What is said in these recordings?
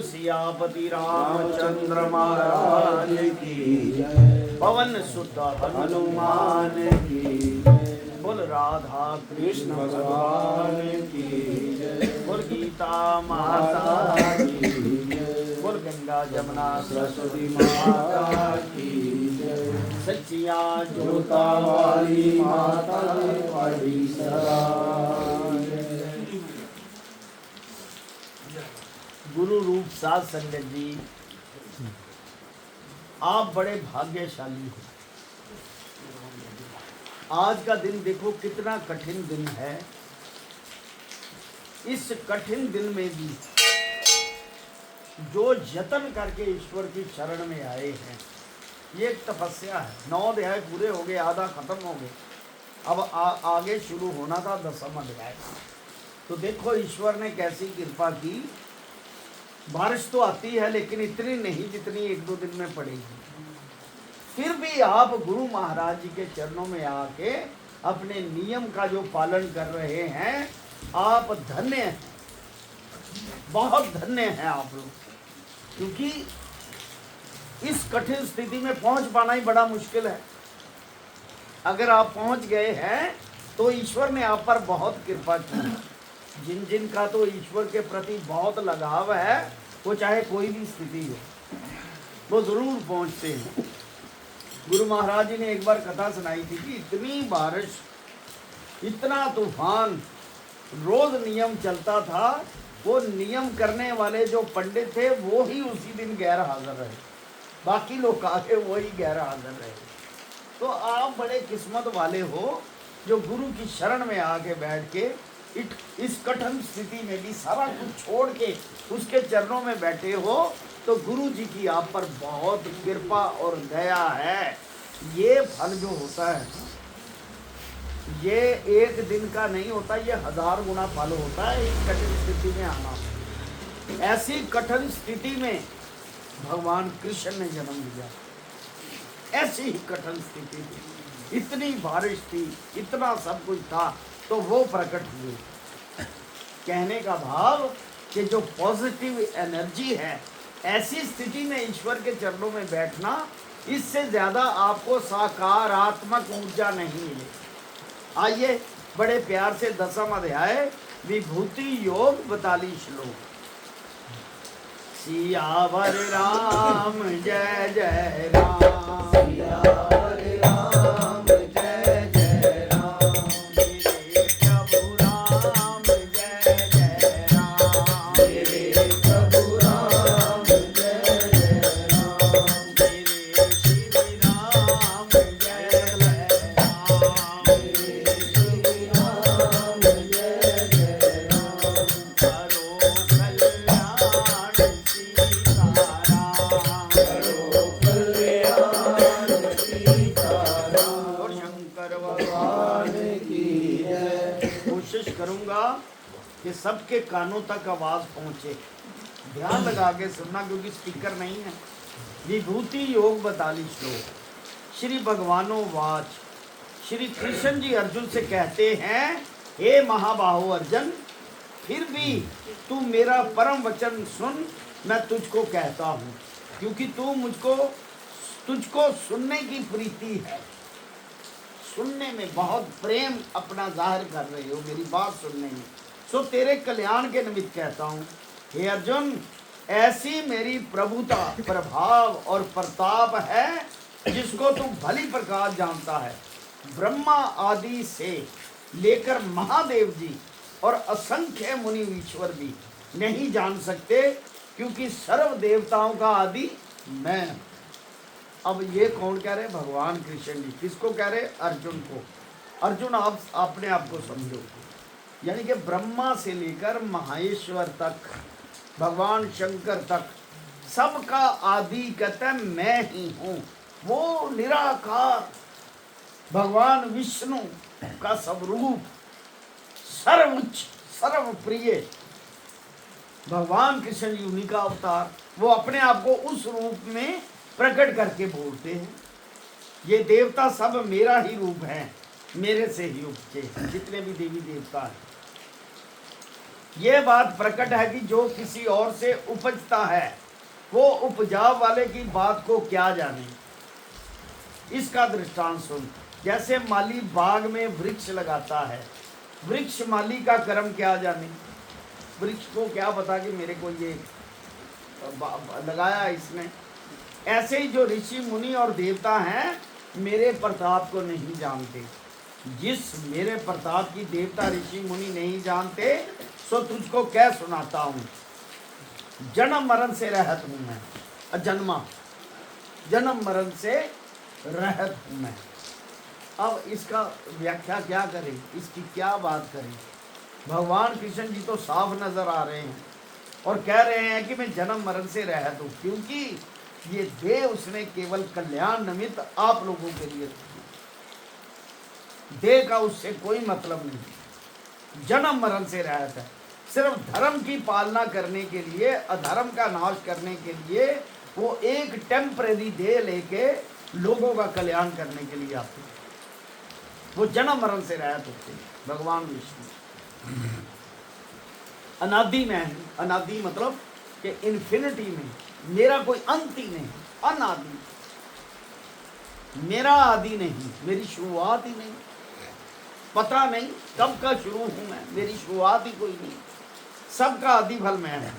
सियापति रामचंद्र महाराज की जय। पवन सुत हनुमान की जय। बोल राधा कृष्ण भगवान की जय। बोल गीता माता की जय। बोल गंगा जमुना सरस्वती माता की जय। सच्चिया जोता वाली माता वाली सदा। गुरु रूप साध संगत जी, आप बड़े भाग्यशाली हो। आज का दिन देखो कितना कठिन दिन है। इस कठिन दिन में भी जो यत्न करके ईश्वर की शरण में आए हैं, ये एक तपस्या है। 9 अध्याय पूरे हो गए, आधा खत्म हो गए। अब आगे शुरू होना था 10वां अध्याय। तो देखो ईश्वर ने कैसी कृपा की। बारिश तो आती है लेकिन इतनी नहीं जितनी 1-2 दिन में पड़ेगी। फिर भी आप गुरु महाराज जी के चरणों में आके अपने नियम का जो पालन कर रहे हैं, आप धन्य हैं, बहुत धन्य हैं आप लोग। क्योंकि इस कठिन स्थिति में पहुंच पाना ही बड़ा मुश्किल है। अगर आप पहुंच गए हैं तो ईश्वर ने आप पर बहुत कृपा की। जिन जिन का तो ईश्वर के प्रति बहुत लगाव है, वो चाहे कोई भी स्थिति हो, वो जरूर पहुंचते हैं। गुरु महाराज जी ने एक बार कथा सुनाई थी कि इतनी बारिश, इतना तूफान, रोज नियम चलता था। वो नियम करने वाले जो पंडित थे वो ही उसी दिन गैर हाजिर रहे, बाकी लोग आके वो ही गैर हाजिर रहे। तो आप बड़े किस्मत वाले हो जो गुरु की शरण में आके बैठ के इस कठिन स्थिति में भी सारा कुछ छोड़ के उसके चरणों में बैठे हो। तो गुरु जी की आप पर बहुत कृपा और दया है। ये फल जो होता है, ये एक दिन का नहीं होता, ये 1000 गुना फल होता है इस कठिन स्थिति में आना। ऐसी कठिन स्थिति में भगवान कृष्ण ने जन्म लिया। ऐसी ही कठिन स्थिति थी, इतनी बारिश थी, इतना सब कुछ था, तो वो प्रकट हुए। कहने का भाव कि जो पॉजिटिव एनर्जी है, ऐसी स्थिति में ईश्वर के चरणों में बैठना, इससे ज्यादा आपको सकारात्मक ऊर्जा नहीं मिलेगी। आइए बड़े प्यार से 10वां अध्याय विभूति योग 42 श्लोक। सियावर राम जय जय राम, सियावर राम जय जय राम, मेरे प्रभु राम जय जय राम, मेरे प्रभु राम जय जय राम, मेरे श्री राम जय जय राम, मेरे श्री राम जय जय राम, करो कल्याण सीताराम, करो कल्याण सीताराम। और शंकर भगवान की जय। कोशिश करूंगा कि सबके कानों तक आवाज पहुंचे। ध्यान लगा के सुनना क्योंकि स्पीकर नहीं है। विभूति योग 42 श्लोक। श्री भगवानो वाच, श्री कृष्ण जी अर्जुन से कहते हैं, हे महाबाहो अर्जुन, फिर भी तू मेरा परम वचन सुन, मैं तुझको कहता हूँ, क्योंकि तुझको सुनने की प्रीति है, सुनने में बहुत प्रेम अपना जाहिर कर रहे हो मेरी बात सुनने में, सो तेरे कल्याण के निमित्त कहता हूँ। हे अर्जुन, ऐसी मेरी प्रभुता, प्रभाव और प्रताप है जिसको तू भली प्रकार जानता है। ब्रह्मा आदि से लेकर महादेव जी और असंख्य मुनि ईश्वर भी नहीं जान सकते, क्योंकि सर्व देवताओं का आदि मैं। अब ये कौन कह रहे? भगवान कृष्ण जी। किसको कह रहे? अर्जुन को। अर्जुन, आप अपने आप को समझो, यानी कि ब्रह्मा से लेकर महेश्वर तक, भगवान शंकर तक, सबका आदि कहते मैं ही हूँ। वो निराकार भगवान विष्णु का स्वरूप, सर्वोच्च सर्वप्रिय भगवान कृष्ण जी, उन्हीं का अवतार। वो अपने आप को उस रूप में प्रकट करके बोलते हैं, ये देवता सब मेरा ही रूप है, मेरे से ही उपजे, जितने भी देवी देवता हैं। ये बात प्रकट है कि जो किसी और से उपजता है वो उपजाव वाले की बात को क्या जाने। इसका दृष्टांत सुन। जैसे माली बाग में वृक्ष लगाता है, वृक्ष माली का कर्म क्या जाने, वृक्ष को क्या पता कि मेरे को ये लगाया इसने। ऐसे ही जो ऋषि मुनि और देवता हैं मेरे प्रताप को नहीं जानते। जिस मेरे प्रताप की देवता ऋषि मुनि नहीं जानते, सो तुझको क्या सुनाता हूँ। जन्म मरण से रहत हूँ मैं, अजन्मा, जन्म मरण से रहत हूँ मैं। अब इसका व्याख्या क्या करें, इसकी क्या बात करें? भगवान कृष्ण जी तो साफ नजर आ रहे हैं और कह रहे हैं कि मैं जन्म मरण से रहत हूँ, क्योंकि ये देह उसने केवल कल्याण निमित्त आप लोगों के लिए, देह का उससे कोई मतलब नहीं। जन्म मरण से रहत है, सिर्फ धर्म की पालना करने के लिए, अधर्म का नाश करने के लिए वो एक टेम्परेरी देह लेके लोगों का कल्याण करने के लिए आते हैं। वो जन्म मरण से रहत होते हैं। भगवान विष्णु अनादि में है। अनादि मतलब कि इन्फिनिटी में, मेरा कोई अंत ही नहीं, अनादि, मेरा आदि नहीं, मेरी शुरुआत ही नहीं, पता नहीं कब का शुरू हूं मैं, मेरी शुरुआत ही कोई नहीं, सबका आदि फल मैं है।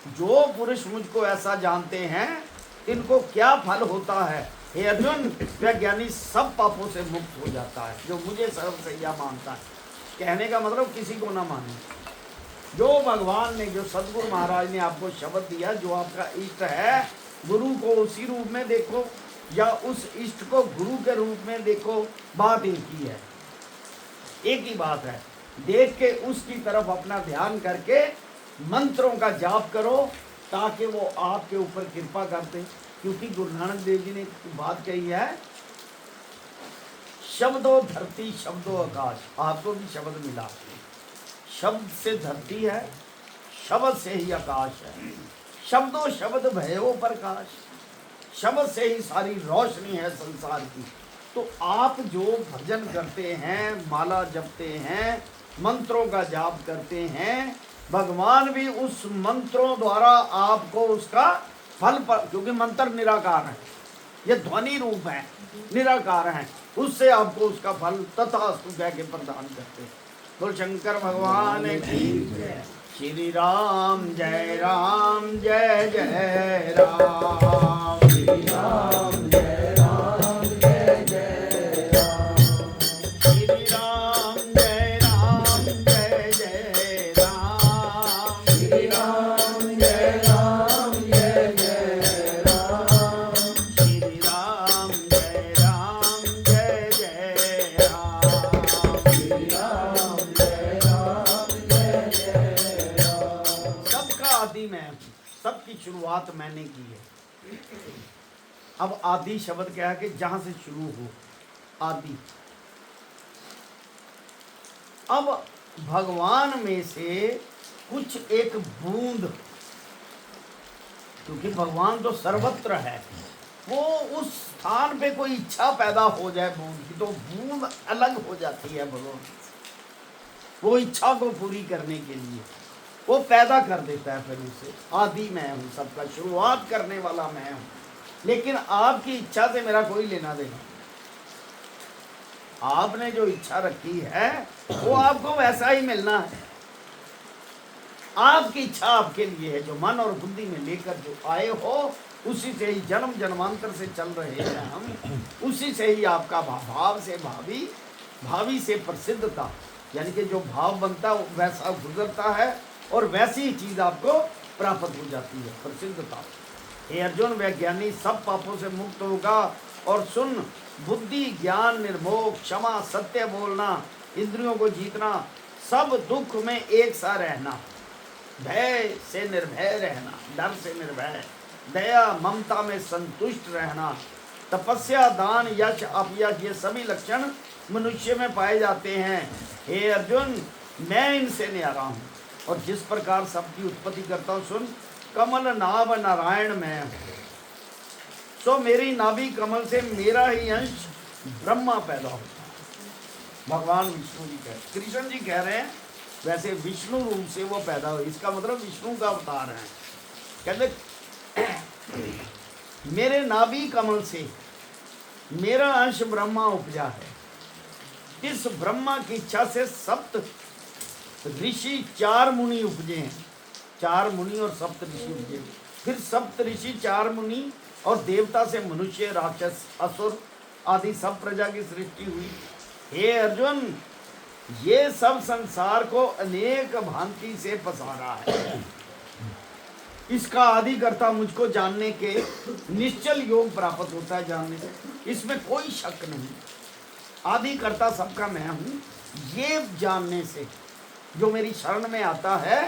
जो पुरुष मुझको ऐसा जानते हैं इनको क्या फल होता है? हे अर्जुन, वह ज्ञानी सब पापों से मुक्त हो जाता है, जो मुझे सर्वसैया मानता है। कहने का मतलब किसी को ना माने। जो भगवान ने, जो सदगुरु महाराज ने आपको शब्द दिया, जो आपका इष्ट है, गुरु को उसी रूप में देखो या उस इष्ट को गुरु के रूप में देखो, बात एक ही है, एक ही बात है। देख के उसकी तरफ अपना ध्यान करके मंत्रों का जाप करो, ताकि वो आपके ऊपर कृपा करते। क्योंकि गुरु नानक देव जी ने एक बात कही है, शब्दों धरती शब्दों आकाश। आपको भी शब्द मिला, शब्द से धरती है, शब्द से ही आकाश है। शब्दों शब्द भयो प्रकाश, शब्द से ही सारी रोशनी है संसार की। तो आप जो भजन करते हैं, माला जपते हैं, मंत्रों का जाप करते हैं, भगवान भी उस मंत्रों द्वारा आपको उसका फल पर, क्योंकि मंत्र निराकार है, ये ध्वनि रूप है, निराकार है, उससे आपको उसका फल तथास्तु कह के प्रदान करते हैं। बोल शंकर भगवान की जय। श्री राम जय राम जय जय राम, श्री राम जय राम जय जय राम, श्री राम जय राम जय जय राम, श्री राम जय राम जय जय राम, श्री राम जय राम जय जय राम, श्री राम जय राम जय जय राम। सबका आदि मैं, सबकी शुरुआत मैंने की है। अब आदि शब्द क्या है कि जहां से शुरू हो, आदि। अब भगवान में से कुछ एक बूंद, क्योंकि भगवान तो सर्वत्र है, वो उस स्थान पे कोई इच्छा पैदा हो जाए बूंद की, तो बूंद अलग हो जाती है भगवान से। वो इच्छा को पूरी करने के लिए वो पैदा कर देता है। फिर उसे आदि मैं हूँ, सबका शुरुआत करने वाला मैं हूँ, लेकिन आपकी इच्छा से मेरा कोई लेना देना। आपने जो इच्छा रखी है वो आपको वैसा ही मिलना है। आपकी इच्छा आपके लिए है, जो मन और बुद्धि में लेकर जो आए हो, उसी से ही जन्म जन्मांतर से चल रहे हैं हम, उसी से ही आपका भाव से भावी, भावी से प्रसिद्धता, यानी कि जो भाव बनता है वैसा गुजरता है और वैसी ही चीज आपको प्राप्त हो जाती है, प्रसिद्धता। हे अर्जुन, वैज्ञानिक सब पापों से मुक्त होगा। और सुन, बुद्धि, ज्ञान, निर्मोह, क्षमा, सत्य बोलना, इंद्रियों को जीतना, सब दुख में एक सा रहना, भय से निर्भय रहना, डर से निर्भय, दया ममता में संतुष्ट रहना, तपस्या, दान, यश, अपयश, ये सभी लक्षण मनुष्य में पाए जाते हैं। हे अर्जुन, मैं इनसे न्यारा हूँ और जिस प्रकार सबकी उत्पत्ति करता हूँ। सुन, कमल नाभ नारायण मैं हूँ, तो मेरी नाभि कमल से मेरा ही अंश ब्रह्मा पैदा होता है। भगवान विष्णु जी कह, कृष्ण जी कह रहे हैं वैसे विष्णु रूप से वो पैदा हुए, इसका मतलब विष्णु का अवतार है। कहते मेरे नाभि कमल से मेरा अंश ब्रह्मा उपजा है। इस ब्रह्मा की इच्छा से सप्त ऋषि, 4 मुनि उपजे हैं, 4 मुनि और सप्त ऋषि उपजे। फिर सप्त ऋषि, 4 मुनि और देवता से मनुष्य, राक्षस, असुर आदि सब प्रजा की सृष्टि हुई। हे अर्जुन, ये सब संसार को अनेक भांति से पसारा है। इसका आदि कर्ता मुझको जानने के निश्चल योग प्राप्त होता है, जानने से, इसमें कोई शक नहीं। आदि कर्ता सबका मैं हूँ, ये जानने से जो मेरी शरण में आता है,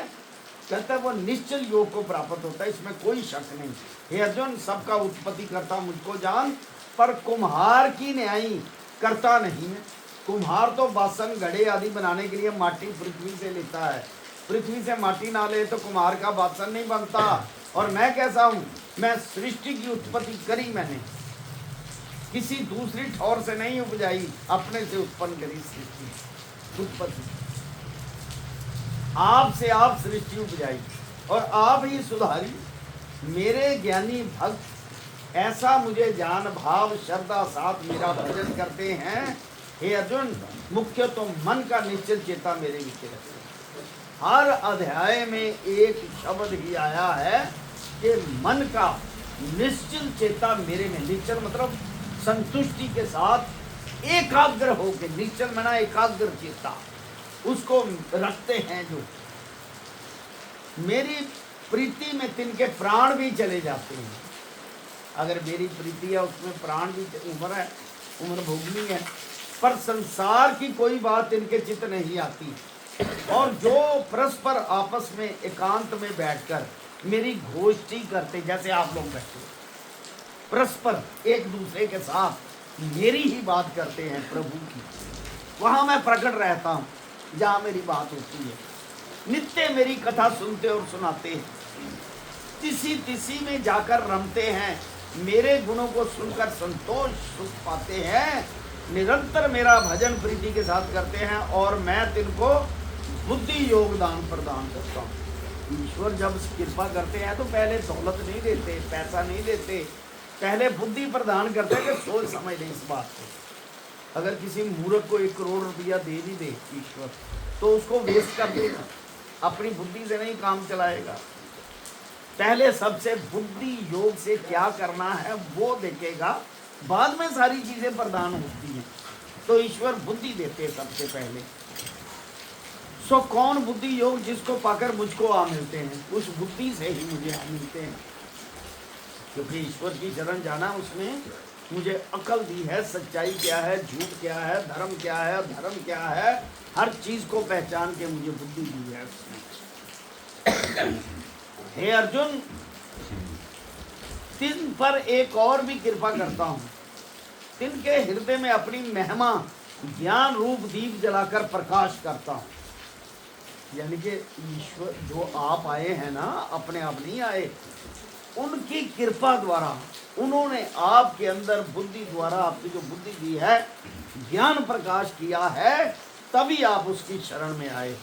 कहता है वो निश्चल योग को प्राप्त होता है, इसमें कोई शक नहीं। हे अर्जुन, सबका उत्पत्ति करता मुझको जान, पर कुम्हार की न्यायी करता नहीं है। कुम्हार तो बासन, घड़े आदि बनाने के लिए माटी पृथ्वी से लेता है, पृथ्वी से माटी ना ले तो कुम्हार का बासन नहीं बनता। और मैं कैसा हूँ, मैं सृष्टि की उत्पत्ति करी, मैंने किसी दूसरी ठौर से नहीं उपजाई, अपने से उत्पन्न करी सृष्टि, उत्पत्ति आपसे आप सृष्टि उपजाई और आप ही सुधारी। मेरे ज्ञानी भक्त ऐसा मुझे जान भाव श्रद्धा साथ मेरा भजन करते हैं। हे अर्जुन, मुख्य तो मन का निश्चल चेता मेरे नीचे रखे। हर अध्याय में एक शब्द ही आया है कि मन का निश्चल चेता मेरे में, निश्चल मतलब संतुष्टि के साथ एकाग्र होकर, निश्चल मना एकाग्र चेता, उसको रखते हैं जो मेरी प्रीति में तिनके प्राण भी चले जाते हैं। अगर मेरी प्रीति है उसमें प्राण भी, उम्र है, उम्र भोगनी है, पर संसार की कोई बात इनके चित्त नहीं आती। और जो परस्पर आपस में एकांत में बैठकर मेरी गोष्ठी करते, जैसे आप लोग बैठे परस्पर एक दूसरे के साथ मेरी ही बात करते हैं प्रभु की, वहाँ मैं प्रकट रहता हूँ जहाँ मेरी बात होती है। नित्य मेरी कथा सुनते और सुनाते हैं, तिसी तिसी में जाकर रमते हैं, मेरे गुणों को सुनकर संतोष सुख पाते हैं, निरंतर मेरा भजन प्रीति के साथ करते हैं और मैं तिनको बुद्धि योगदान प्रदान करता हूँ। ईश्वर जब कृपा करते हैं तो पहले दौलत नहीं देते, पैसा नहीं देते, पहले बुद्धि प्रदान करते हैं कि सोच समझ लें इस बात को। अगर किसी मूर्ख को 1 करोड़ रुपया दे भी दे ईश्वर, तो उसको वेस्ट कर देगा, अपनी बुद्धि से नहीं काम चलाएगा। पहले सबसे बुद्धि योग से क्या करना है वो देखेगा, बाद में सारी चीजें प्रदान होती हैं। तो ईश्वर बुद्धि देते हैं सबसे पहले। सो कौन बुद्धि योग जिसको पाकर मुझको आ मिलते हैं, उस बुद्धि से ही मुझे आ मिलते हैं, क्योंकि ईश्वर की शरण जाना, उसमें मुझे अकल दी है, सच्चाई क्या है, झूठ क्या है, धर्म क्या है, धर्म क्या है, हर चीज को पहचान के मुझे बुद्धि दी है उसने। हे अर्जुन, तिन पर एक और भी कृपा करता हूँ, तिनके हृदय में अपनी महिमा ज्ञान रूप दीप जलाकर प्रकाश करता हूँ। यानी कि ईश्वर जो आप आए हैं ना, अपने आप नहीं आए, उनकी कृपा द्वारा उन्होंने आपके अंदर बुद्धि द्वारा आपकी जो बुद्धि दी है, ज्ञान प्रकाश किया है, तभी आप उसकी शरण में आए।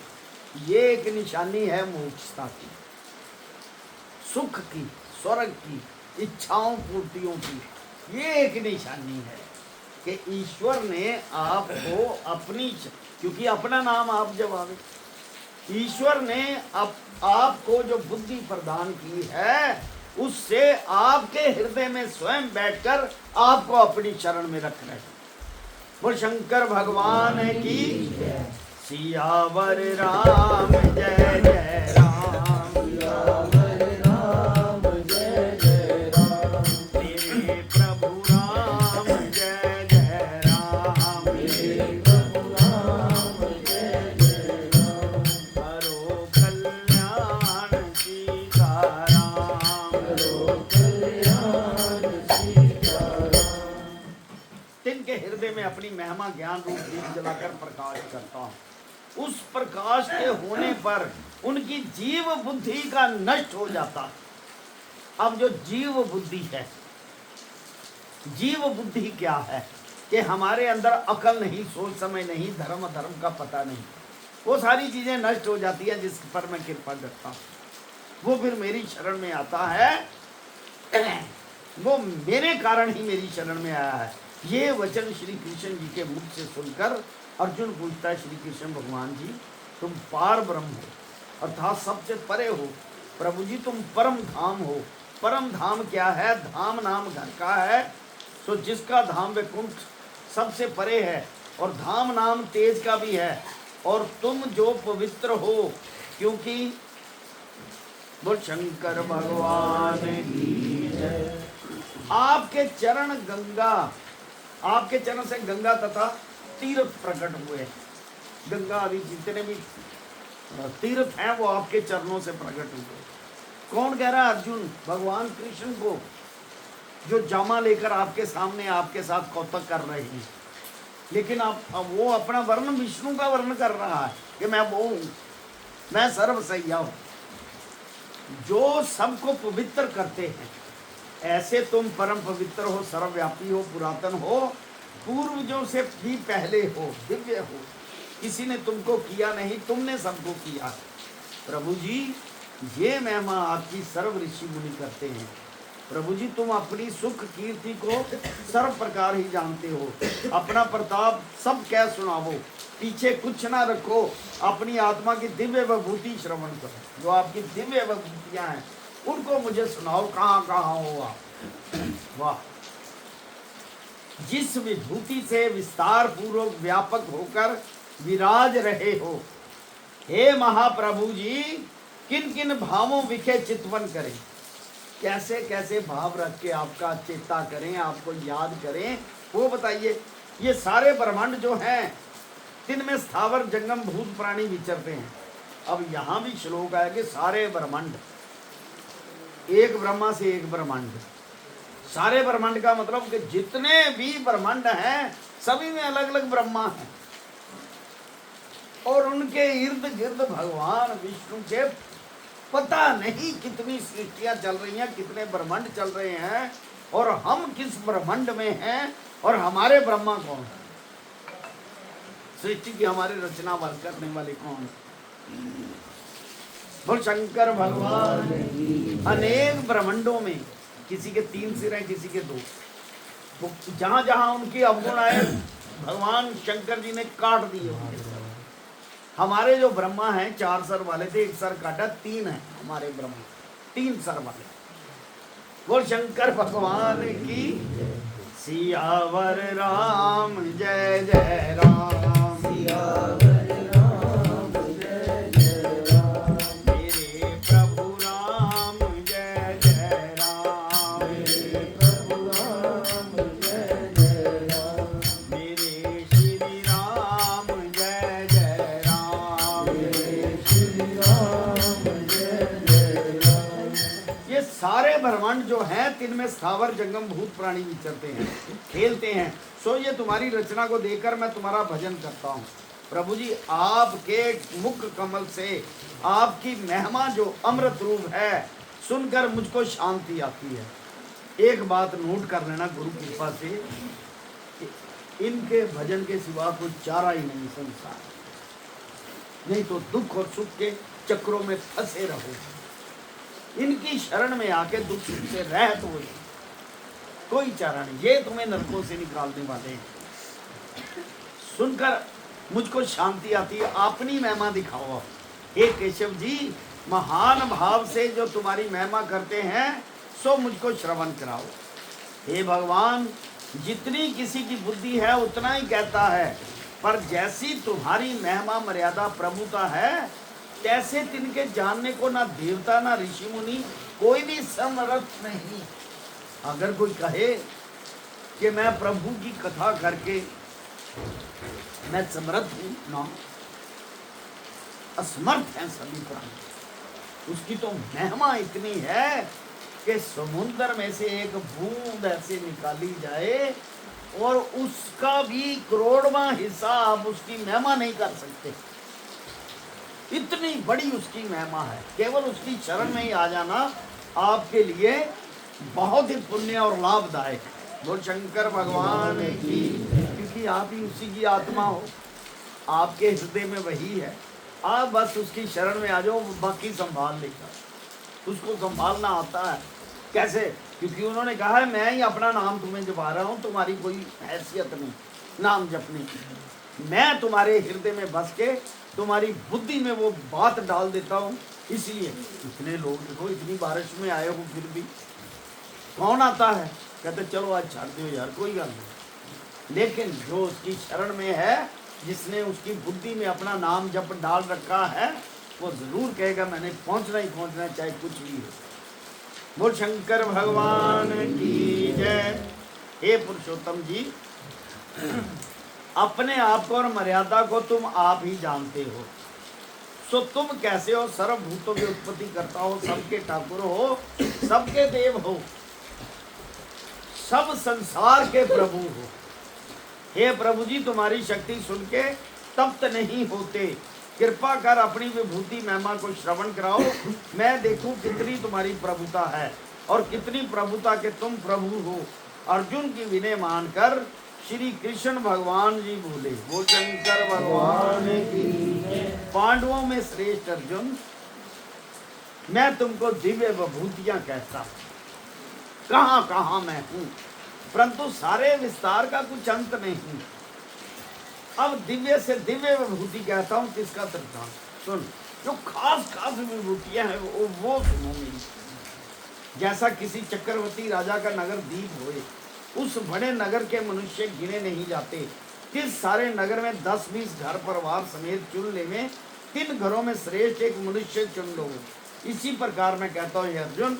ये एक निशानी है मोक्षता की, सुख की, स्वर्ग की, इच्छाओं पूर्तियों की। ये एक निशानी है कि ईश्वर ने आपको अपनी, क्योंकि अपना नाम आप जब आवे, ईश्वर ने आपको जो बुद्धि प्रदान की है, उससे आपके हृदय में स्वयं बैठकर आपको अपनी शरण में रख रहे। बोल शंकर भगवान की, सियावर राम जय जय राम, सियावर राम जय जय राम, मेरे प्रभु राम जय जय राम, मेरे प्रभु राम जय जय राम, करो कल्याण सीताराम, करो कल्याण सीताराम। तिनके हृदय में अपनी महिमा ज्ञान रूप दीप जलाकर प्रकाश करता हूँ। उस प्रकाश के होने पर उनकी जीव बुद्धि का नष्ट हो जाता। अब जो जीव बुद्धि है, जीव बुद्धि क्या है कि हमारे अंदर अकल नहीं, सोच समय नहीं, धर्म अधर्म का पता नहीं, वो सारी चीजें नष्ट हो जाती है जिस पर मैं कृपा करता हूँ। वो फिर मेरी शरण में आता है, वो मेरे कारण ही मेरी शरण में आया है। ये वचन श्री कृष्ण जी के मुख से सुनकर अर्जुन पूछता है, श्री कृष्ण भगवान जी तुम पार ब्रह्म हो अर्थात सबसे परे हो, प्रभु जी तुम परम धाम हो। परम धाम क्या है? धाम नाम घर का है, तो जिसका धाम वैकुंठ सबसे परे है, और धाम नाम तेज का भी है, और तुम जो पवित्र हो, क्योंकि बोल शंकर भगवान की जय। आपके चरण गंगा, आपके चरण से गंगा तथा तीर्थ प्रकट हुए। गंगा आदि जितने भी तीर्थ हैं वो आपके चरणों से प्रकट हुए। कौन कह रहा है? अर्जुन भगवान कृष्ण को, जो जामा लेकर आपके सामने आपके साथ कौतक कर रहे हैं। लेकिन आप वो अपना वर्ण विष्णु का वर्ण कर रहा है कि मैं वो हूं, मैं सर्वसह्या हूं, जो सबको पवित्र करते हैं। ऐसे तुम परम पवित्र हो, सर्वव्यापी हो, पुरातन हो, पूर्वजों से भी पहले हो, दिव्य हो, किसी ने तुमको किया नहीं, तुमने सबको किया। प्रभु जी ये महिमा आपकी सर्व ऋषि मुनि करते हैं। प्रभु जी तुम अपनी सुख कीर्ति को सर्व प्रकार ही जानते हो, अपना प्रताप सब कह सुनावो, पीछे कुछ ना रखो, अपनी आत्मा की दिव्य विभूति श्रवण करो। जो आपकी दिव्य विभूतियां हैं उनको मुझे सुनाओ, कहाँ कहाँ हो आप। वाह, जिस विभूति से विस्तार पूर्वक व्यापक होकर विराज रहे हो, हे महाप्रभु जी किन किन भावों विखे चितवन करें, कैसे कैसे भाव रख के आपका चेता करें, आपको याद करें, वो बताइए। ये सारे ब्रह्मांड जो हैं तिनमें स्थावर जंगम भूत प्राणी विचरते हैं। अब यहाँ भी श्लोक है कि सारे ब्रह्मांड, एक ब्रह्मा से एक ब्रह्मांड, सारे ब्रह्मांड का मतलब कि जितने भी ब्रह्मांड हैं सभी में अलग अलग ब्रह्मा हैं, और उनके इर्द गिर्द भगवान विष्णु के पता नहीं कितनी सृष्टियां चल रही हैं, कितने ब्रह्मांड चल रहे हैं, और हम किस ब्रह्मांड में हैं, और हमारे ब्रह्मा कौन है, सृष्टि की हमारे रचना करने वाले कौन है। बोल शंकर भगवान। अनेक ब्रह्मांडों में किसी के 3 सिर हैं, किसी के 2, तो जहां जहां उनकी अवगुण आए भगवान शंकर जी ने काट दिए उनके सर। हमारे जो ब्रह्मा हैं 4 सर वाले थे, 1 सर काटा, 3 है हमारे ब्रह्मा, 3 सर वाले। बोल शंकर भगवान की, सियावर राम जय जय राम, सियावर राम जय जय राम, मेरे प्रभु राम जय जय राम, मेरे प्रभु राम जय जय राम, मेरे श्री राम जय जय राम, मेरे श्री राम जय जय राम। ये सारे ब्रह्मांड जो हैं तिनमें स्थावर जंगम भूत प्राणी विचरते हैं, खेलते हैं। सो ये तुम्हारी रचना को देखकर मैं तुम्हारा भजन करता हूँ। प्रभु जी आपके मुख कमल से आपकी महिमा जो अमृत रूप है, सुनकर मुझको शांति आती है। एक बात नोट कर लेना गुरु कृपा से, कि इनके भजन के सिवा कोई चारा ही नहीं संसार, नहीं तो दुख और सुख के चक्रों में फंसे रहो। इनकी शरण में आके दुख सुख से रहत हो, कोई चारा नहीं, ये तुम्हें नरकों से निकालने वाले हैं। सुनकर मुझको शांति आती है, अपनी महिमा दिखाओ। हे केशव जी, महान भाव से जो तुम्हारी महिमा करते हैं सो मुझको श्रवण कराओ। हे भगवान, जितनी किसी की बुद्धि है उतना ही कहता है, पर जैसी तुम्हारी महिमा मर्यादा प्रभुता है, तैसे तिनके जानने को ना देवता ना ऋषि मुनि कोई भी समर्थ नहीं। अगर कोई कहे कि मैं प्रभु की कथा करके मैं समर्थ हूं, ना, असमर्थ हैं सभी प्राणी। उसकी तो महिमा इतनी है कि समुद्र में से एक बूंद ऐसे निकाली जाए और उसका भी करोड़वां हिस्सा आप उसकी महिमा नहीं कर सकते, इतनी बड़ी उसकी महिमा है। केवल उसकी शरण में ही आ जाना आपके लिए बहुत ही पुण्य और लाभदायक है। बोल शंकर भगवान की, क्योंकि आप ही उसी की आत्मा हो, आपके हृदय में वही है। आप बस उसकी शरण में आ जाओ, बाकी संभाल लेगा। उसको संभालना आता है कैसे? क्योंकि उन्होंने कहा है मैं ही अपना नाम तुम्हें जपा रहा हूँ, तुम्हारी कोई हैसियत नहीं नाम जपने की। मैं तुम्हारे हृदय में बस के तुम्हारी बुद्धि में वो बात डाल देता हूँ। इसलिए इतने लोग देखो, इतनी बारिश में आए हो फिर भी कौन आता है? कहते चलो आज छाड़ दो यार, कोई गल नहीं। लेकिन जो उसकी शरण में है, जिसने उसकी बुद्धि में अपना नाम जप डाल रखा है, वो जरूर कहेगा मैंने पहुंचना ही पहुंचना, चाहे कुछ भी हो। बोल शंकर भगवान की जय। हे पुरुषोत्तम जी, अपने आप को और मर्यादा को तुम आप ही जानते हो। सो तुम कैसे हो? सर्वभूतों की उत्पत्ति करता हो, सबके ठाकुर हो, सबके देव हो, सब संसार के प्रभु हो। हे प्रभु जी, तुम्हारी शक्ति सुन के तप्त नहीं होते, कृपा कर अपनी विभूति महिमा को श्रवण कराओ। मैं देखूं कितनी तुम्हारी प्रभुता है और कितनी प्रभुता के तुम प्रभु हो। अर्जुन की विनय मानकर श्री कृष्ण भगवान जी बोले। बोल शंकर भगवान की। पांडवों में श्रेष्ठ अर्जुन, मैं तुमको दिव्य विभूतियां कहता हूं, कहां कहां मैं हूं, परंतु सारे विस्तार का कुछ अंत नहीं। अब दिव्य से दिव्य विभूति कहता हूं, किसका दृष्टांत सुन। जो खास खास विभूतियां हैं वो सुनो मेरी। जैसा किसी चक्रवर्ती राजा का नगर दीप होए, उस बड़े नगर के मनुष्य गिने नहीं जाते। किस सारे नगर में 10-20 घर परिवार समेत चुन ले में 3 घरों में श्रेष्ठ एक मनुष्य चुन लो। इसी प्रकार मैं कहता हूँ अर्जुन,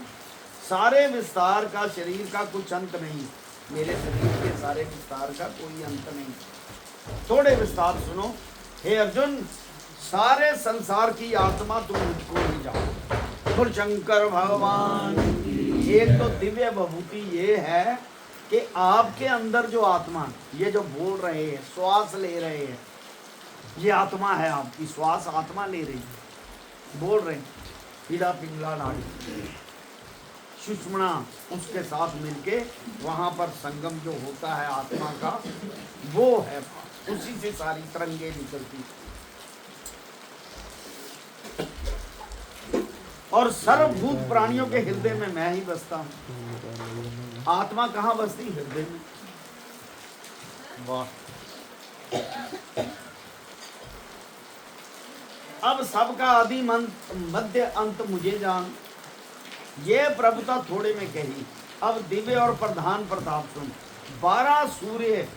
सारे विस्तार का शरीर का कुछ अंत नहीं, मेरे शरीर के सारे विस्तार का कोई अंत नहीं। थोड़े विस्तार सुनो। हे अर्जुन, सारे संसार की आत्मा तुम मुझको ही जाओ। बोल शंकर भगवान। एक तो दिव्य विभूति ये है कि आपके अंदर जो आत्मा, ये जो बोल रहे हैं, श्वास ले रहे हैं, ये आत्मा है आपकी। श्वास आत्मा ले रही है, बोल रहे हैं। पीला पिंगला नाड़ी सुषुम्ना उसके साथ मिलके वहाँ पर संगम जो होता है आत्मा का, वो है, उसी से सारी तरंगे निकलती। और सर्वभूत प्राणियों के हृदय में मैं ही बसता हूँ। आत्मा कहाँ बसती? हृदय में। वाह। अब सबका आदि मध्य अंत मुझे जान, ये प्रभुता थोड़े में कही। अब दिव्य और प्रधान प्रताप सुन। 12 सूर्य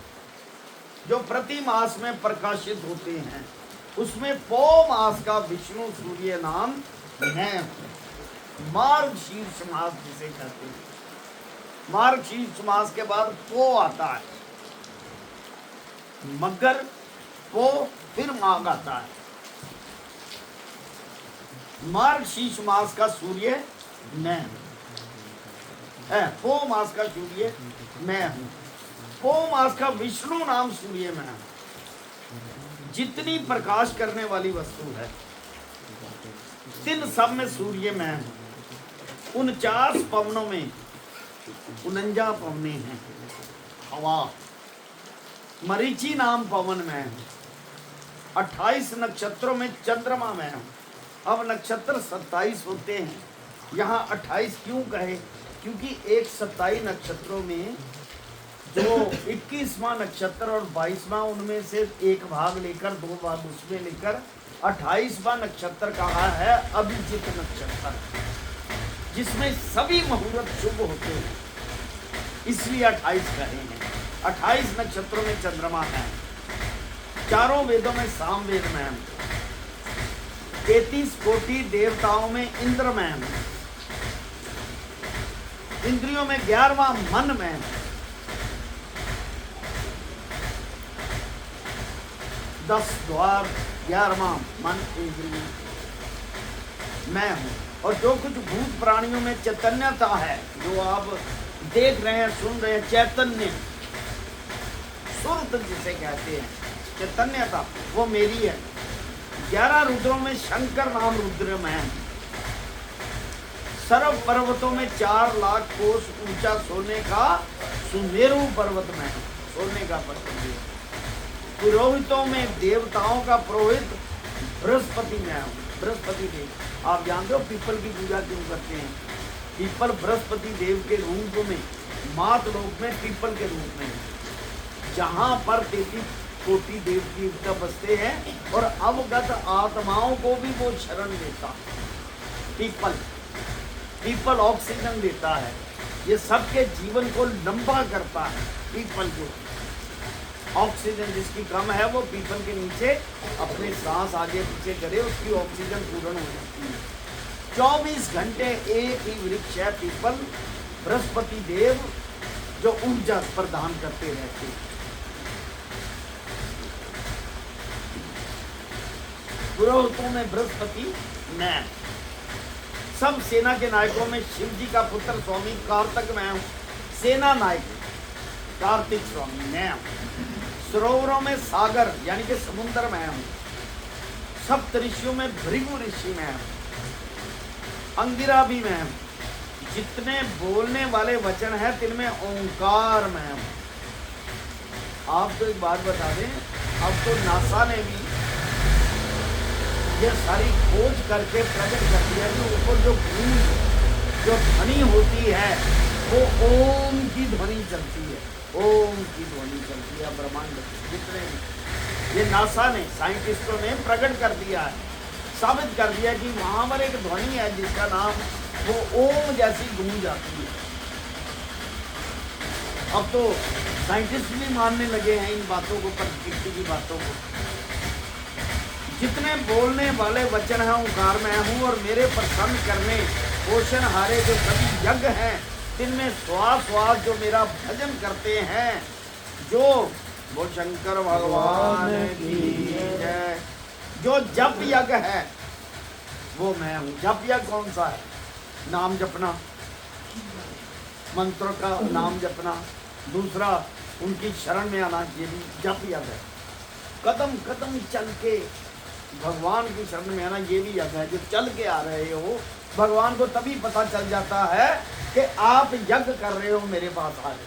जो प्रति मास में प्रकाशित होते हैं, उसमें पौ मास का विष्णु सूर्य नाम है। मार्ग शीर्ष मास जिसे कहते हैं, मार्ग शीर्ष मास के बाद पो आता है, मगर पो फिर माघ आता है। मार्ग शीर्ष मास का सूर्य मैं है, पो मास का सूर्य मैं हूं। पो मास का विष्णु नाम सूर्य मैं हूं। जितनी प्रकाश करने वाली वस्तु है, तीन सब में सूर्य मैं हूं। 49 पवनों में 49 पवने हैं। हवा मरीचि नाम पवन में है। 28 नक्षत्रों में चंद्रमा में है। अब नक्षत्र 27 होते हैं। यहाँ 28 क्यों कहे? क्योंकि एक 27 नक्षत्रों में जो 21वां नक्षत्र और 22वां, उनमें से एक भाग लेकर 2 भाग उसमें लेकर 28वां नक्षत्र कहा है अभिजित नक्षत्र, जिसमें सभी मुहूर्त शुभ होते हैं, इसलिए 28 कहे हैं। 28 नक्षत्रों में चंद्रमा है। चारों वेदों में सामवेद में है। 33 कोटि देवताओं में इंद्र में है। इंद्रियों में 11वां मन में है। 10 द्वार 11वां मन इंद्रिय मैं हूं। और जो कुछ भूत प्राणियों में चैतन्यता है, जो आप देख रहे हैं, सुन रहे हैं, चैतन्य सुरत जिसे कहते हैं, चैतन्यता, वो मेरी है। 11 रुद्रों में शंकर नाम रुद्र में है। सर्व पर्वतों में 4 लाख कोस ऊंचा सोने का सुमेरु पर्वत में है, सोने का पर्वत है। पुरोहितों में देवताओं का पुरोहित बृहस्पति में है। बृहस्पति देव, आप जानते हो पीपल की पूजा क्यों करते हैं? पीपल बृहस्पति देव के रूप में, मात लोक में पीपल के रूप में, जहां पर 33 कोटि देव की बसते हैं और अवगत आत्माओं को भी वो शरण देता। पीपल ऑक्सीजन देता है, ये सबके जीवन को लंबा करता है। पीपल जो ऑक्सीजन जिसकी कम है, वो पीपल के नीचे अपने सांस आगे पीछे करे, उसकी ऑक्सीजन पूर्ण हो जाती है। 24 घंटे एक ही वृक्ष है पीपल, बृहस्पति देव, जो ऊर्जा प्रदान करते रहते हैं। पुरोहितों में बृहस्पति मैं। सब सेना के नायकों में शिव जी का पुत्र स्वामी कार्तिक मैं हूं। सेना नायक कार्तिक स्वामी मैं हूं। सरोवरों में सागर यानी कि समुद्र में हूं। सप्त ऋषियों में भृगु ऋषि में हूं। अंगिरा भी मैं हूं। जितने बोलने वाले वचन हैं तिनमें ओंकार में हूं। आपको एक बात बता दें, अब तो नासा ने भी ये सारी खोज करके प्रकट कर दिया कि ऊपर जो गूंज, जो ध्वनि होती है, वो ओम की ध्वनि चलती है। ओम की ध्वनि चलती है ब्रह्मांड जितने भी। ये नासा ने, साइंटिस्टों ने प्रकट कर दिया है, साबित कर दिया कि वहां पर एक ध्वनि है जिसका नाम वो ओम जैसी गूंज आती है। अब तो साइंटिस्ट भी मानने लगे हैं इन बातों को, प्रकृति की बातों को। जितने बोलने वाले वचन हैं ओंकार में हूँ, और मेरे प्रसन्न करने पोषण हारे जो सभी यज्ञ हैं, इनमें श्वास श्वास जो मेरा भजन करते हैं, जो वो शंकर भगवान की जय। जो जप यज्ञ है वो मैं हूँ। जप यज्ञ कौन सा है? नाम जपना, मंत्र का नाम जपना। दूसरा उनकी शरण में आना, ये भी जप यज्ञ है। कदम कदम चल के भगवान की शरण में आना, ये भी यज्ञ है। जो चल के आ रहे हो, भगवान को तभी पता चल जाता है कि आप यज्ञ कर रहे हो, मेरे पास आ रहे।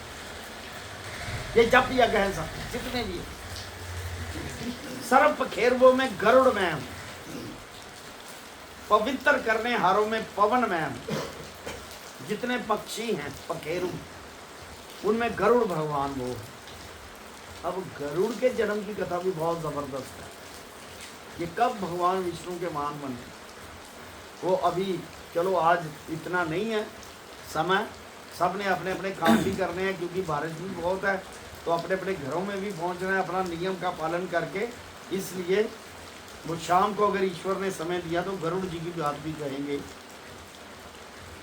ये जप यज्ञ है सब जितने भी। सर्प खेरवों में गरुड़ में हूं। पवित्र करने हारों में पवन में हूं। जितने पक्षी हैं पखेरु, उनमें गरुड़ भगवान वो। अब गरुड़ के जन्म की कथा भी बहुत जबरदस्त है। ये कब भगवान विष्णु के मान बने, वो अभी चलो आज इतना नहीं है समय, सब ने अपने अपने काम भी करने हैं, क्योंकि बारिश भी बहुत है, तो अपने अपने घरों में भी पहुंचना है अपना नियम का पालन करके। इसलिए वो शाम को अगर ईश्वर ने समय दिया तो गरुड़ जी की बात भी कहेंगे।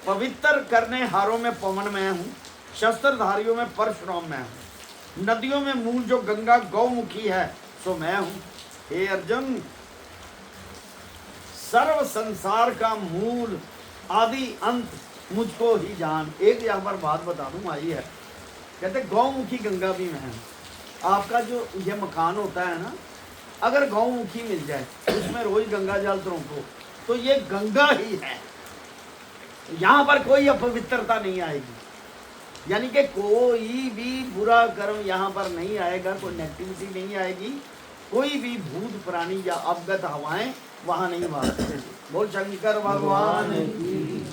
पवित्र करने हारों में पवन में हूँ। शस्त्रधारियों में परशुराम में हूँ। नदियों में मूल जो गंगा गौमुखी है सो मैं हूँ। हे अर्जुन, सर्व संसार का मूल आदि अंत मुझको ही जान। एक यहाँ पर बात बता दूं, आई है, कहते गौमुखी गंगा भी मैं हूं। आपका जो ये मकान होता है ना, अगर गौमुखी मिल जाए उसमें रोज गंगा जल त्रोको, तो ये गंगा ही है। यहाँ पर कोई अपवित्रता नहीं आएगी, यानी कि कोई भी बुरा कर्म यहाँ पर नहीं आएगा, कोई नेगेटिविटी नहीं आएगी, कोई भी भूत प्राणी या अवगत हवाएं वहाँ नहीं वास। बोल शंकर भगवान।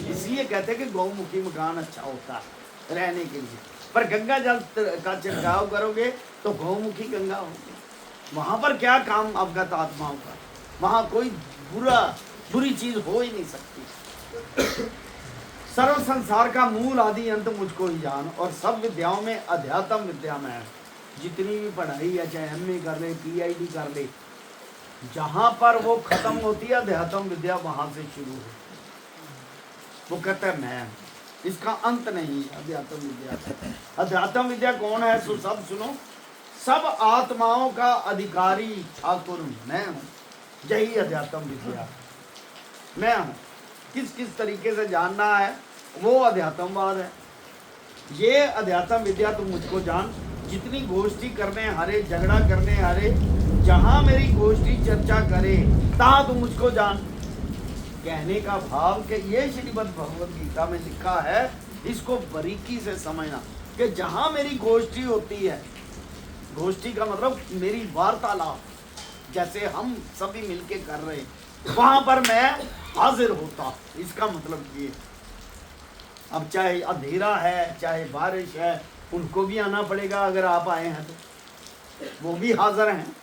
इसलिए कहते हैं कि गौमुखी मकान अच्छा होता है रहने के लिए। पर गंगा जल का छिड़काव करोगे तो गौमुखी गंगा होगी। वहाँ पर क्या काम अवगत आत्माओं का, वहाँ कोई बुरी चीज हो ही नहीं सकती। सर्व संसार का मूल आदि अंत मुझको ही जान, और सब विद्याओं में अध्यात्म विद्या में है। जितनी भी पढ़ाई है, चाहे एमए कर ले, पीएचडी कर ले, जहां पर वो खत्म होती है अध्यात्म विद्या, वहां से शुरू होती है। वो कहता है मैं, इसका अंत नहीं है अध्यात्म विद्या। अध्यात्म विद्या कौन है? सो सब सुनो, सब आत्माओं का अधिकारी ठाकुर मैं हूँ, यही अध्यात्म विद्या मैं हूँ। किस किस तरीके से जानना है वो अध्यात्मवाद है। ये अध्यात्म विद्या तुम मुझको जान। जितनी गोष्ठी करने हारे, झगड़ा करने हारे, जहां मेरी गोष्ठी चर्चा करे तहां तुम मुझको जान। कहने का भाव कि ये श्रीमद् भगवद गीता में लिखा है, इसको बारीकी से समझना कि जहां मेरी गोष्ठी होती है, गोष्ठी का मतलब मेरी वार्तालाप, जैसे हम सभी मिलके कर रहे, वहां पर मैं हाजिर होता। इसका मतलब ये, अब चाहे अंधेरा है, चाहे बारिश है, उनको भी आना पड़ेगा। अगर आप आए हैं तो वो भी हाजिर हैं,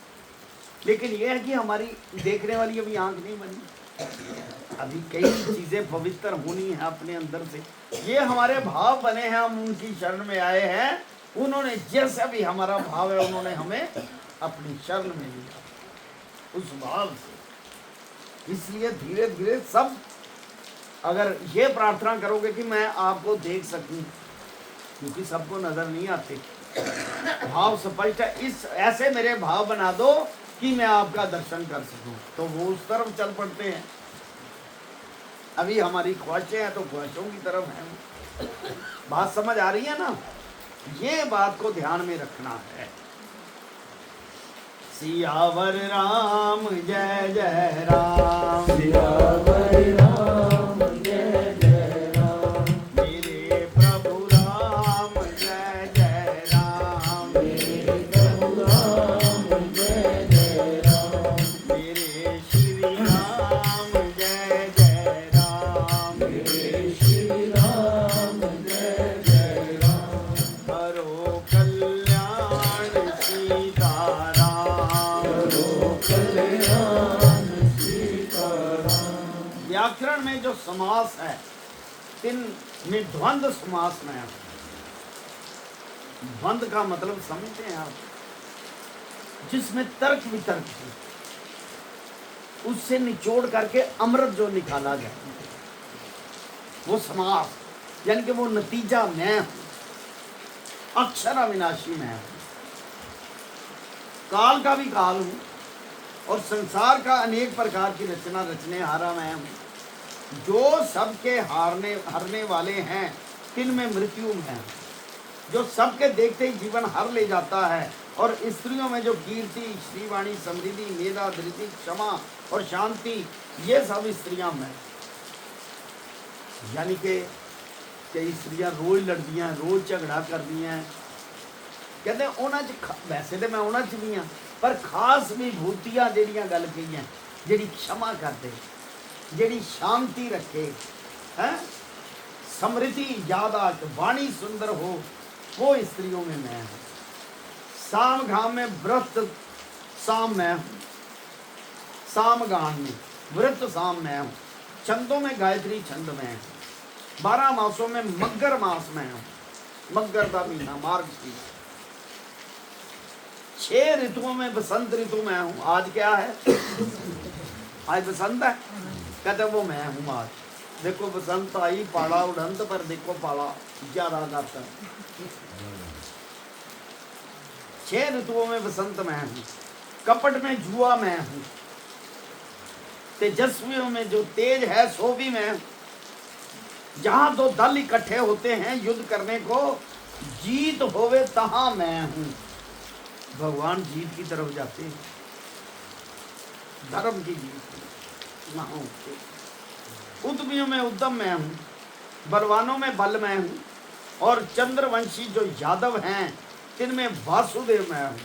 लेकिन ये है कि हमारी देखने वाली अभी आंख नहीं बनी। अभी कई चीजें पवित्र होनी है अपने अंदर से। ये हमारे भाव बने हैं, हम उनकी शरण में आए हैं। उन्होंने जैसा भी हमारा भाव है, उन्होंने हमें अपनी शरण में लिया उस भाव से। इसलिए धीरे धीरे सब, अगर ये प्रार्थना करोगे कि मैं आपको देख सकूं, क्योंकि सबको नजर नहीं आते, भाव स्पष्ट है, इस ऐसे मेरे भाव बना दो कि मैं आपका दर्शन कर सकूं, तो वो उस तरफ चल पड़ते हैं। अभी हमारी ख्वाहिशें हैं तो ख्वाहिशों की तरफ है। बात समझ आ रही है ना? ये बात को ध्यान में रखना है। सियावर राम जय जय राम, सियावर राम जय जय राम, मेरे प्रभु राम जय जय राम, मेरे प्रभु राम जय जय राम, मेरे श्री राम जय जय राम, मेरे श्री राम जय जय राम, करो कल्याण सीताराम, करो कल्याण सीताराम। व्याकरण में जो समास है, तीन में द्वंद्व समास में है। द्वंद्व का मतलब समझते हैं आप? जिसमें तर्क वितर्क है, उससे निचोड़ करके अमृत जो निकाला जाए, वो समास, यानी कि वो नतीजा मैं हूं, अक्षर अविनाशी मैं हूं, काल का भी काल हूं, और संसार का अनेक प्रकार की रचना रचने हारा मैं हूं। जो सबके हरने वाले हैं, तिनमें मृत्यु में, जो सबके देखते ही जीवन हर ले जाता है, और स्त्रियों में जो कीर्ति, श्रीवाणी, समृद्धि, मेधा, धृति, क्षमा और शांति, ये सब स्त्रियां में, यानी कि कई स्त्रियां रोज लड़दी हैं, रोज झगड़ा करदी हैं। कहते उन्हां च, वैसे तो मैं उन्हां च भी हाँ, पर खास विभूतियां जेड़ियां गल कही, जेड़ी क्षमा कर दे, जेड़ी शांति रखे, हैं, समृद्धि ज्यादा, वाणी सुंदर हो, वो स्त्रियों में मैं हूं। साम घाम में व्रत साम मैं हूं, साम गान में व्रत साम मैं हूं, छंदों में गायत्री छंद में हूं, 12 मासों में मगर मास में हूं, मगर का महीना मार्गशीर्ष, 6 ऋतुओं में बसंत ऋतु में हूं। आज क्या है? आज बसंत है, कहते वो मैं हूं आज। देखो बसंत आई, पाला उड़ंत, पर देखो पाला ज्यादा जाता है। 6 ऋतुओं में बसंत मैं हूं, कपट में जुआ मैं हूं, तेजस्वियों में जो तेज है सो भी मैं हूं। जहां 2 दल इकट्ठे होते हैं युद्ध करने को, जीत होवे तहां मैं हूं। भगवान जीत की तरफ जाते हैं, धर्म की जीत ना हो। उद्यमियों में उद्यम मैं हूं, बलवानों में बल मैं हूँ, और चंद्रवंशी जो यादव हैं तिनमें वासुदेव मैं हूँ।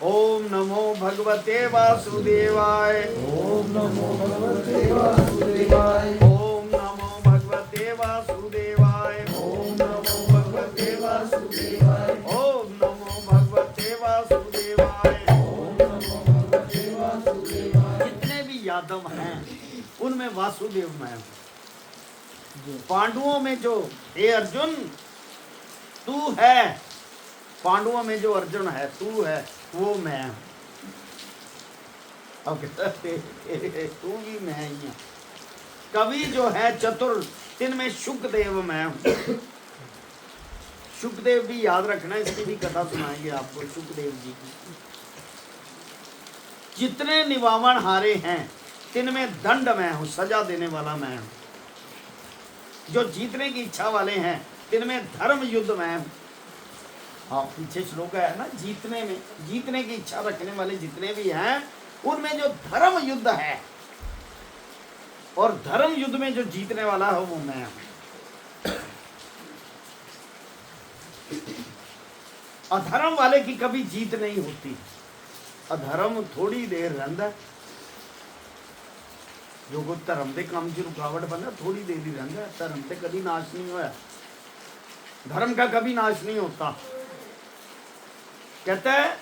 ओम नमो भगवते वासुदेवाय। ओम नमो भगवते वासुदेवाय। ओम नमो भगवते वासुदेवाय। ओम नमो भगवते वासुदेवाय। ओम नमो भगवते वासुदेवाय। ओम नमो भगवते वासुदेवाय। जितने भी यादव हैं उनमें वासुदेव मैं हूँ। जी। पांडवों में जो, हे अर्जुन तू है, पांडवों में जो अर्जुन है तू है, वो मैं हूँ। अब तू भी मैं ही हूँ। कवि जो है चतुर, तिनमें शुकदेव मैं हूँ। शुकदेव भी याद रखना, इसकी भी कथा सुनाएंगे आपको शुकदेव जी की। जितने निवावण हारे हैं तिनमें दंड मैं हूँ, सजा देने वाला मैं हूँ। जो जीतने की इच्छा वाले हैं तिनमें धर्म युद्ध मैं हूँ। हाँ, पीछे श्लोक है ना, जीतने में, जीतने की इच्छा रखने वाले जितने भी हैं उनमें जो धर्म युद्ध है, और धर्म युद्ध में जो जीतने वाला है वो मैं हूं। अधर्म वाले की कभी जीत नहीं होती। अधर्म थोड़ी देर रहता, जो को धर्म के काम की रुकावट बना थोड़ी देर ही रहता, धर्म से कभी नाश नहीं होया, धर्म का कभी नाश नहीं होता। कहता है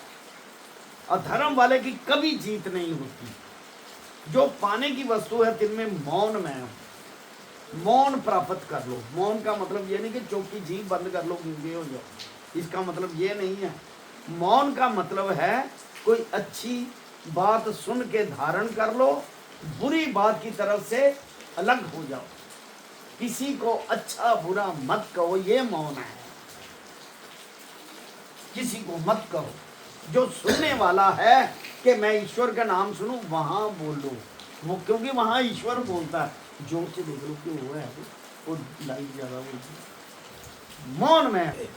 अधर्म वाले की कभी जीत नहीं होती। जो पाने की वस्तु है तिनमें मौन में हूं। मौन प्राप्त कर लो। मौन का मतलब ये नहीं कि चौकी जीभ बंद कर लो गूंगे हो जाओ, इसका मतलब ये नहीं है। मौन का मतलब है कोई अच्छी बात सुन के धारण कर लो, बुरी बात की तरफ से अलग हो जाओ। किसी को अच्छा बुरा मत कहो, ये मौन है। किसी को मत कहो। जो सुनने वाला है कि मैं ईश्वर का नाम सुनूं, वहां बोलो वो, क्योंकि वहां ईश्वर बोलता है। जोर से देख लो क्यों हुआ है वो लाइट ज्यादा बोलती। मौन में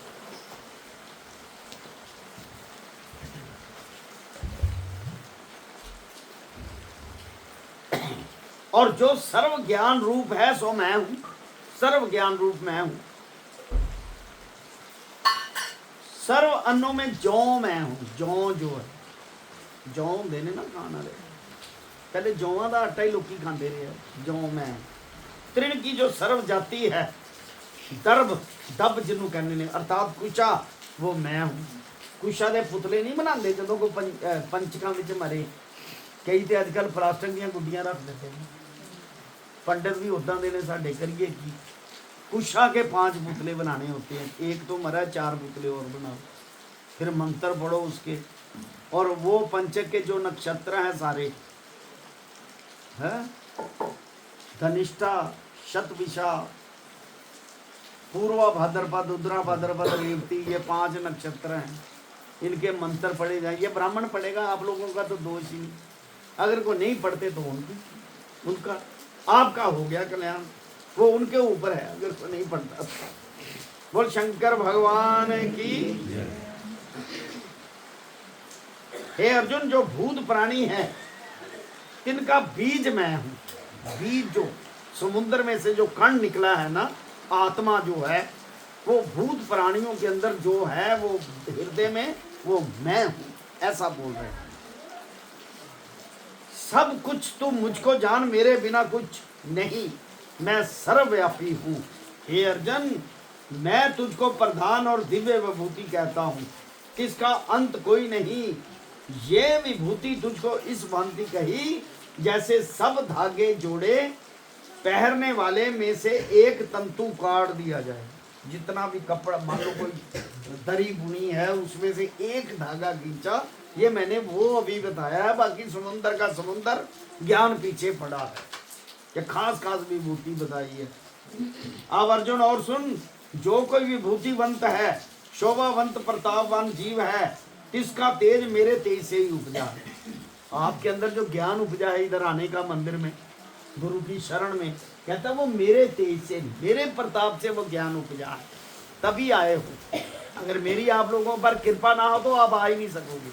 और जो सर्व ज्ञान रूप है सो मैं हूं। सर्व ज्ञान रूप मैं हूं। सर्व अन्नों में जौ मैं हूं। जौ जो है, जौ देने ना खाने वाले, पहले जौवां का आटा ही लोग खाते रहे। जौ मैं तृण की जो सर्व जाति है, दर्भ दब जिन्हों कहने ने, अर्थात कुशा, वो मैं हूं। कुशा के पुतले नहीं बनाते जो को पंचकों में मरे, कई तो अजकल प्लास्टिक दी गुड्डियां रख देते हैं। पंडित भी उदा देने साढ़े करिए की। कुशा के 5 पुतले बनाने होते हैं, एक तो मरा 4 पुतले और बनाओ, फिर मंत्र पढ़ो उसके, और वो पंचक के जो नक्षत्र हैं सारे है, धनिष्ठा, शतभिषा, पूर्वा भाद्रपद, उद्रा भाद्रपद, रेवती, ये 5 नक्षत्र हैं। इनके मंत्र पढ़े जाए। ये ब्राह्मण पढ़ेगा, आप लोगों का तो दोष ही नहीं। अगर कोई नहीं पढ़ते तो उनका आपका हो गया कल्याण, वो उनके ऊपर है। अगर कोई नहीं पढ़ता तो। बोल शंकर भगवान की। हे अर्जुन, जो भूत प्राणी है तिनका बीज मैं हूं। बीज जो समुद्र में से जो कण निकला है ना, आत्मा जो है, वो भूत प्राणियों के अंदर जो है, वो हृदय में, वो मैं हूं, ऐसा बोल रहे हैं। सब कुछ तुम मुझको जान, मेरे बिना कुछ नहीं, मैं सर्वव्यापी हूं। हे अर्जुन, मैं तुझको प्रधान और दिव्य विभूति कहता हूं, इसका अंत कोई नहीं। ये विभूति तुझको इस भांति कही, जैसे सब धागे जोड़े, पहनने वाले में से एक तंतु काट दिया जाए। जितना भी कपड़ा, मान लो कोई दरी बुनी है, उसमें से एक धागा खींचा, ये मैंने वो अभी बताया है। बाकी समुंदर का समुंदर ज्ञान पीछे पड़ा है। ये खास खास विभूति बताई है। अब अर्जुन और सुन, जो कोई विभूतिवंत है, शोभावंत प्रतापवान जीव है, इसका तेज मेरे तेज से ही उपजा है। आपके अंदर जो ज्ञान उपजा है इधर आने का, मंदिर में गुरु की शरण में, कहता वो मेरे तेज से, मेरे प्रताप से वो ज्ञान उपजा है, तभी आए हो। अगर मेरी आप लोगों पर कृपा ना हो तो आप आ ही नहीं सकोगे।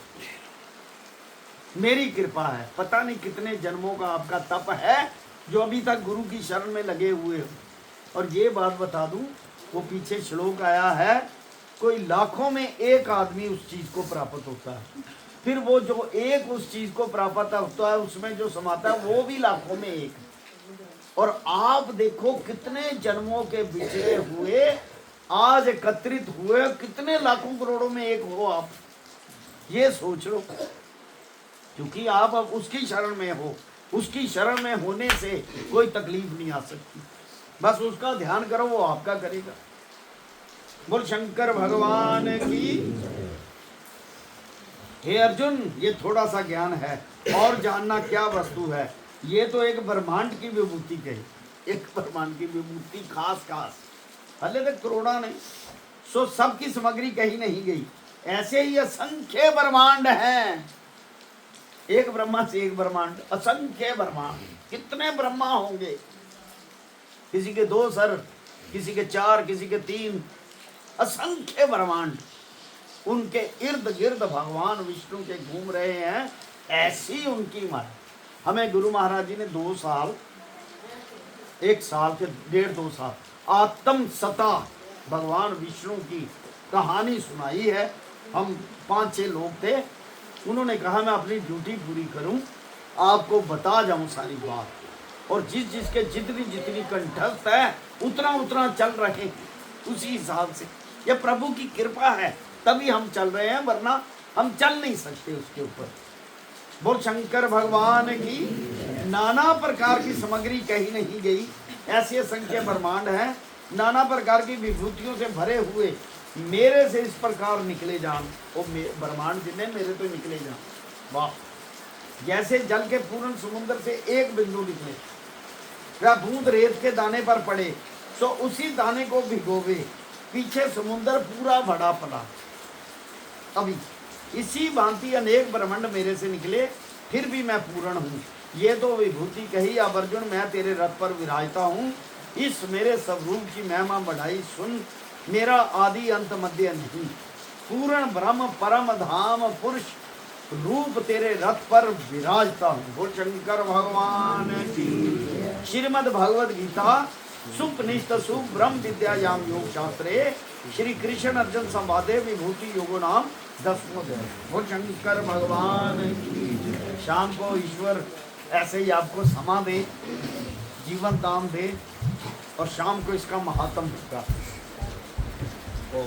मेरी कृपा है। पता नहीं कितने जन्मों का आपका तप है जो अभी तक गुरु की शरण में लगे हुए हो। और ये बात बता दूं, वो पीछे श्लोक आया है, कोई लाखों में एक आदमी उस चीज को प्राप्त होता है, फिर वो जो एक उस चीज को प्राप्त होता है उसमें जो समाता है वो भी लाखों में एक। और आप देखो कितने जन्मों के बिछड़े हुए आज एकत्रित हुए, कितने लाखों करोड़ों में एक हो आप, ये सोच लो। क्योंकि आप अब उसकी शरण में हो, उसकी शरण में होने से कोई तकलीफ नहीं आ सकती, बस उसका ध्यान करो, वो आपका करेगा। बोल शंकर भगवान की। हे अर्जुन, ये थोड़ा सा ज्ञान है, और जानना क्या वस्तु है। ये तो एक ब्रह्मांड की विभूति कही, एक ब्रह्मांड की विभूति खास खास, हले तक करोड़ा नहीं, सो सबकी सामग्री कही नहीं गई। ऐसे ही असंख्य ब्रह्मांड हैं, एक ब्रह्मा से एक ब्रह्मांड, असंख्य ब्रह्मांड। कितने ब्रह्मा होंगे, किसी के 2 सर, किसी के 4, किसी के 3, असंख्य ब्रह्मांड। उनके इर्द गिर्द भगवान विष्णु के घूम रहे हैं, ऐसी उनकी मत। हमें गुरु महाराज जी ने 2 साल, 1 साल के 1.5-2 साल आत्म सता भगवान विष्णु की कहानी सुनाई है। हम 5-6 लोग थे, उन्होंने कहा मैं अपनी ड्यूटी पूरी करूं, आपको बता जाऊं सारी बात, और जिस जिसके जितनी जितनी कंठस्थ है उतना उतना चल रहे हैं उसी हिसाब से। ये प्रभु की कृपा है तभी हम चल रहे हैं, वरना हम चल नहीं सकते उसके ऊपर। बोल शंकर भगवान की। नाना प्रकार की सामग्री कही नहीं गई, ऐसे असंख्य ब्रह्मांड हैं, नाना प्रकार की विभूतियों से भरे हुए। मेरे से इस प्रकार निकले जान, वो ब्रह्मांड जितने मेरे तो निकले जान। वाह, जैसे जल के पूर्ण समुद्र से एक बिंदु निकले, वह बूंद रेत के दाने पर पड़े, तो उसी दाने को भिगोवे, पीछे समुद्र पूरा भरा पड़ा। अभी इसी भांति अनेक ब्रह्मांड मेरे से निकले, फिर भी मैं पूर्ण हूँ। ये तो विभूति कही, अब अर्जुन मैं तेरे रथ पर विराजता हूँ, इस मेरे स्वरूप की महिमा बढ़ाई सुन। मेरा आदि अंत मध्य नहीं, पूर्ण ब्रह्म परम धाम पुरुष रूप तेरे रथ पर विराजता हूँ। बोल शंकर भगवान की। श्रीमद् भगवद गीता सुपनिषद सुब्रह्म विद्यायाम योग शास्त्रे श्री कृष्ण अर्जुन संवादे विभूति योगो नाम 10वां अध्याय। बोल शंकर भगवान की। शाम को ईश्वर ऐसे ही आपको समा दे, जीवन दान दे, और शाम को इसका महात्म होगा।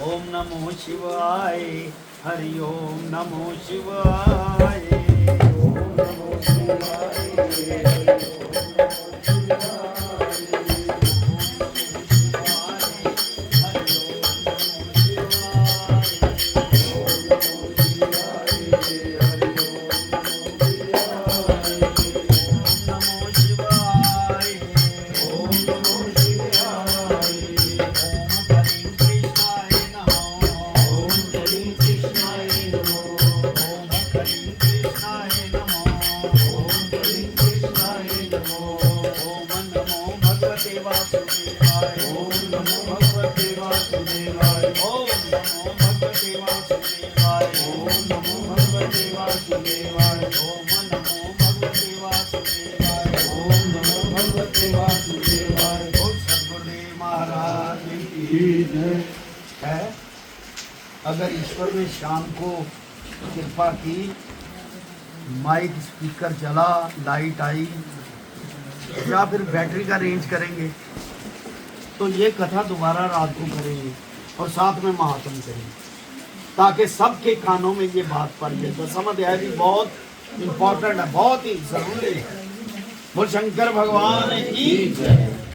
ओम नमो शिवाय, हरि ओम नमो शिवाय, ओम नमो शिवाय। है। अगर ईश्वर ने शाम को कृपा की, माइक स्पीकर चला, लाइट आई, या फिर बैटरी का रेंज करेंगे, तो ये कथा दोबारा रात को करेंगे और साथ में महात्म करेंगे, ताकि सबके कानों में ये बात पड़ जाए। 10वां अध्याय भी बहुत इम्पोर्टेंट है, बहुत ही जरूरी है। बोल शंकर भगवान की।